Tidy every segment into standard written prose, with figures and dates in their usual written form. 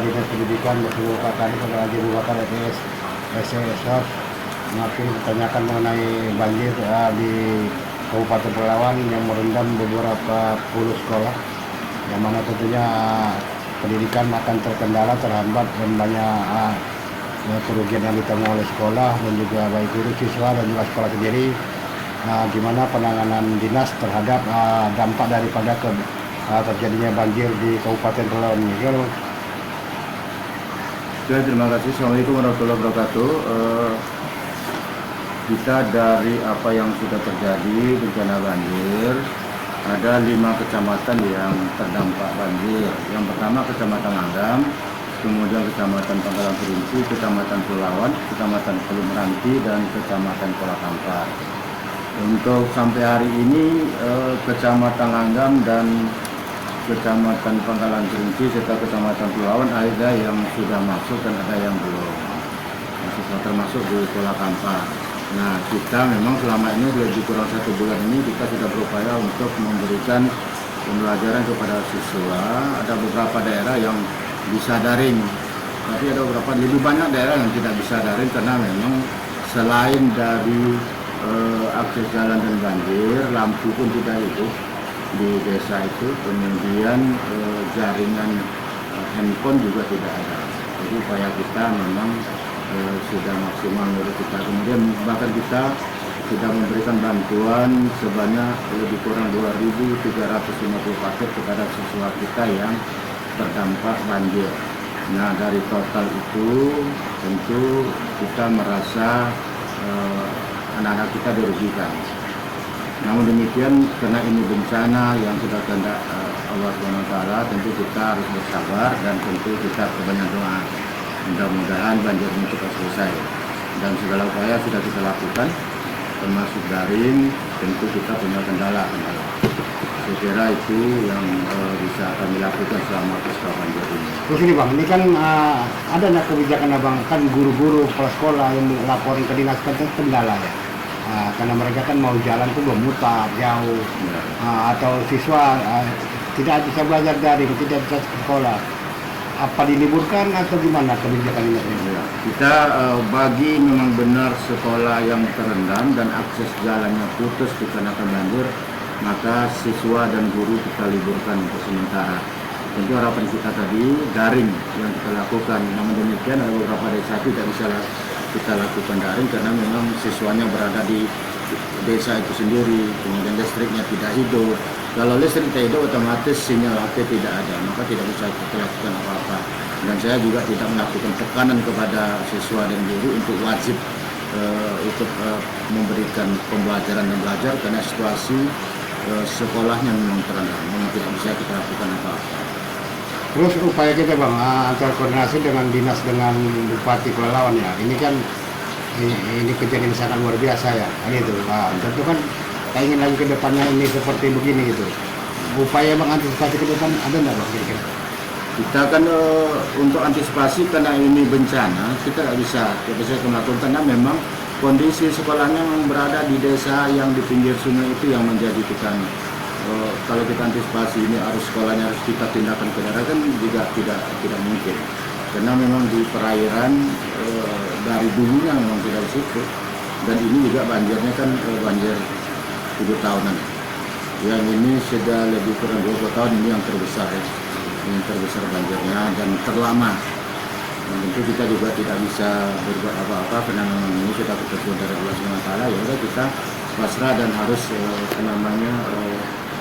Dinas Pendidikan bersama Pak Kadis adalah Ibu Bakar ETS SESOS masih ditanyakan mengenai banjir di Kabupaten Pelalawan yang merendam beberapa puluh sekolah, yang mana tentunya pendidikan akan terkendala, terhambat, dan banyak kerugian yang ditanggung oleh sekolah dan juga baik guru, siswa dan juga sekolah sendiri. Gimana penanganan dinas terhadap dampak daripada terjadinya banjir di Kabupaten Pelalawan ini? Ya, terima kasih. Assalamualaikum warahmatullahi wabarakatuh. Kita dari apa yang sudah terjadi bencana banjir, ada 5 kecamatan yang terdampak banjir. Yang pertama Kecamatan Langgam, kemudian Kecamatan Pangkalan Kerinci, Kecamatan Pelalawan, Kecamatan Teluk Meranti, dan Kecamatan Pola Kampar. Untuk sampai hari ini Kecamatan Langgam dan Kecamatan Pangkalan Kerinci serta Kecamatan Pelalawan ada yang sudah masuk dan ada yang belum masuk, termasuk di Pola Kampar. Nah, kita memang selama ini lebih kurang 1 bulan ini kita sudah berupaya untuk memberikan pembelajaran kepada siswa. Ada beberapa daerah yang bisa daring, tapi ada beberapa lebih banyak daerah yang tidak bisa daring karena memang selain dari akses jalan dan banjir, lampu pun tidak hidup di desa itu, kemudian jaringan handphone juga tidak ada. Jadi upaya kita memang sudah maksimal menurut kita. Kemudian bahkan kita sudah memberikan bantuan sebanyak lebih kurang 2.350 paket kepada siswa kita yang terdampak banjir. Nah, dari total itu tentu kita merasa anak-anak kita dirugikan. Namun demikian, karena ini bencana yang sudah kehendak Allah SWT, tentu kita harus bersabar dan tentu kita berbanyak doa. Mudah-mudahan banjir ini cepat selesai. Dan segala upaya sudah kita lakukan, termasuk daring, tentu kita punya kendala. Saya kira itu yang bisa kami lakukan selama pasca banjir ini. Terus ini Bang, ini kan ada nggak kebijakan Abang, kan guru-guru kepala sekolah yang laporin ke dinas kan kendala ya? Karena mereka kan mau jalan tuh belum mutar jauh, atau siswa tidak bisa belajar daring, tidak bisa ke sekolah. Apa diliburkan atau gimana kebijakan ini? Ya, kita bagi memang benar sekolah yang terendam dan akses jalannya putus dikarenakan banjir, maka siswa dan guru kita liburkan untuk sementara. Tentu harapan kita tadi daring yang kita lakukan. Namun demikian ada beberapa desa tidak bisa kita lakukan daring karena memang siswanya berada di desa itu sendiri, kemudian listriknya tidak hidup. Kalau listrik tidak hidup, otomatis sinyal HP tidak ada, maka tidak bisa kita lakukan apa-apa. Dan saya juga tidak melakukan tekanan kepada siswa dan guru untuk wajib untuk memberikan pembelajaran dan belajar karena situasi sekolahnya memang terendam, memang tidak bisa kita lakukan apa-apa. Terus upaya kita Bang, antara koordinasi dengan dinas dengan Bupati Pelalawan ya, ini kan ini kejadian sangat luar biasa ya, gitu. Tentu kan kita ingin lagi ke depannya ini seperti begini gitu. Upaya Bang antisipasi ke depan ada nggak Bang kira-kira? Kita kan untuk antisipasi karena ini bencana, kita nggak bisa melakukan karena memang kondisi sekolahnya memang berada di desa yang di pinggir sungai itu yang menjadi kita. Kalau kita antisipasi ini harus sekolahnya harus kita tindakan ke daerah kan juga tidak mungkin karena memang di perairan dari dulunya memang tidak di situ, dan ini juga banjirnya kan banjir 7 tahunan yang ini sudah lebih kurang 20 tahun, ini yang terbesar ya, ini terbesar banjirnya dan terlama. Dan tentu kita juga tidak bisa berbuat apa-apa karena memang ini sudah ketentuan dari Allah SWT. Ya udah kita pasrah dan harus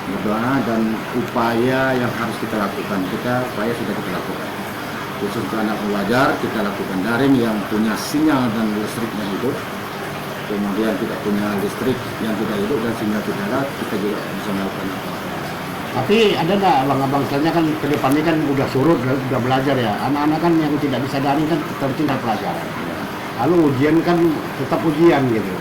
berdoa dan upaya yang harus kita lakukan. Upaya sudah kita lakukan. Khusus untuk anak pelajar kita lakukan daring yang punya sinyal dan listriknya hidup. Kemudian tidak punya listrik yang tidak hidup dan sinyal tidak ada, kita juga bisa melakukan apa-apa. Tapi ada nggak abang-abang, misalnya kan ke depannya kan udah surut, udah belajar ya. Anak-anak kan yang tidak bisa daring kan tertinggal pelajaran. Lalu ujian kan tetap ujian gitu.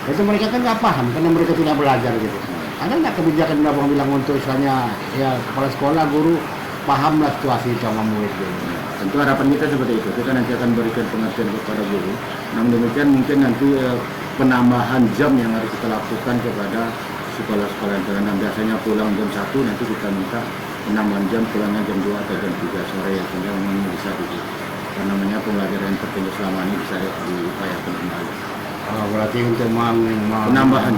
Itu mereka kan nggak paham karena mereka tidak belajar gitu. Ada nggak kebijakan yang abang bilang untuk misalnya ya kepala sekolah, guru pahamlah situasi sama murid gitu? Tentu harapan kita seperti itu. Kita nanti akan berikan pengertian kepada guru. Namun demikian mungkin nanti penambahan jam yang harus kita lakukan kepada sekolah-sekolah yang terendam. Biasanya pulang jam 1, nanti kita minta penambahan jam pulangnya jam 2 atau jam 3 sore sehingga memang bisa dulu. Karena namanya pembelajaran yang tertunda selama ini bisa diupayakan kembali. Berarti untuk Penambahan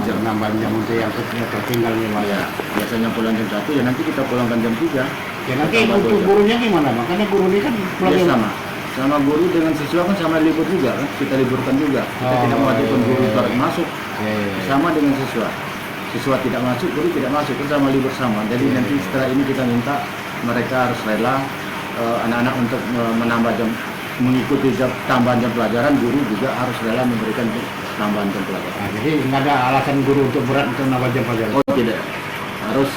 jam untuk yang tertinggal nih Pak. Ya, biasanya pulang jam 1 ya nanti kita pulangkan jam 3. Ya nanti Tambah untuk 2 jam. gurunya gimana? Makanya guru ini kan pulang Ya, jam- sama guru dengan siswa kan sama libur juga kan, kita liburkan juga. Kita Oh, tidak mewajibkan iya, guru iya. harus masuk. Ya, ya, ya. Sama dengan siswa tidak masuk, guru tidak masuk, kan sama libur sama. Jadi Iya, nanti iya. setelah ini kita minta mereka harus rela anak-anak untuk menambah jam, mengikuti tambahan jam pelajaran. Guru juga harus rela memberikan tambahan jam pelajaran. Nah, jadi nggak ada alasan guru untuk berat untuk nambah jam pelajaran. Oh tidak, harus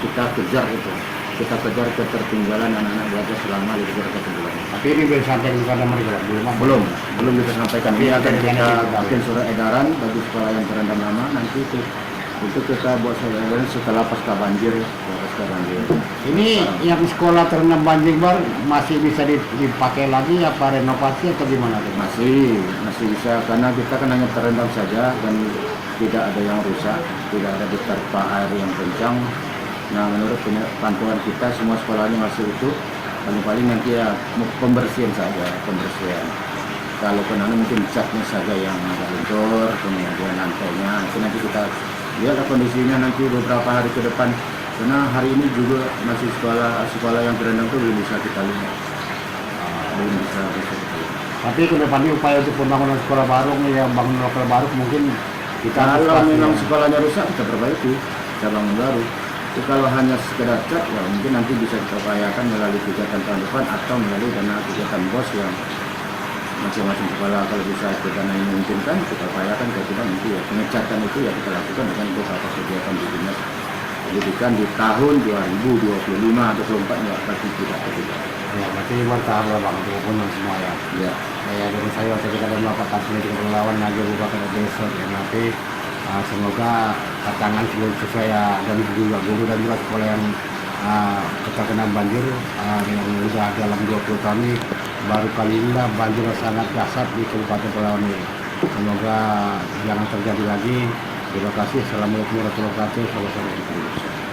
kita kejar itu, kita kejar ketertinggalan anak-anak belajar selama libur satu bulan. Tapi ini belum sampai kepada mereka Pak. Belum kita sampaikan. Ini akan kita bikin surat edaran bagi sekolah yang terendam nama nanti itu kita buat surat edaran setelah pasca banjir. Ini yang sekolah terendam banjir Bar masih bisa dipakai lagi apa renovasi atau gimana? Pak? Masih bisa karena kita kan hanya terendam saja dan tidak ada yang rusak, tidak ada diterpa air yang kencang. Nah, menurut pantauan kita semua sekolahnya masih utuh. Paling-paling nanti ya pembersihan saja. Kalau penanam mungkin catnya saja yang agak luntur, kemudian lantainya. Itu nanti kita lihat kondisinya nanti beberapa hari ke depan. Karena hari ini juga masih sekolah yang terendam itu belum bisa kita lihat. Belum bisa kita lihat. Tapi ke depannya upaya untuk pembangunan sekolah baru yang bangun lokal baru mungkin kita Kalau harus memang pasti, sekolahnya rusak kita perbaiki, kita bangun baru. Tapi kalau hanya sekedar cat, ya mungkin nanti bisa kita upayakan melalui kegiatan tahun depan atau melalui dana kegiatan BOS yang masing-masing sekolah kalau bisa dana yang memungkinkan kita upayakan. Kalau tidak nanti ya pengecatan itu ya kita lakukan dengan beberapa kegiatan di dinas pendidikan di tahun 2025 atau 2024 ya pasti tidak terjadi. ya berarti bertahap lah Bang untuk penuh semua ya. Ya, Ya dari saya waktu kita ada melakukan pendidikan relawan lagi Bupati Desa ya nanti semoga tantangan sesuai ya dan juga guru dan juga sekolah yang terkena banjir yang sudah dalam 20 tahun ini baru kali ini lah banjir sangat dahsyat di Kabupaten Pelalawan ini. Semoga jangan terjadi lagi. Terima kasih. Assalamualaikum warahmatullahi wabarakatuh. Salam.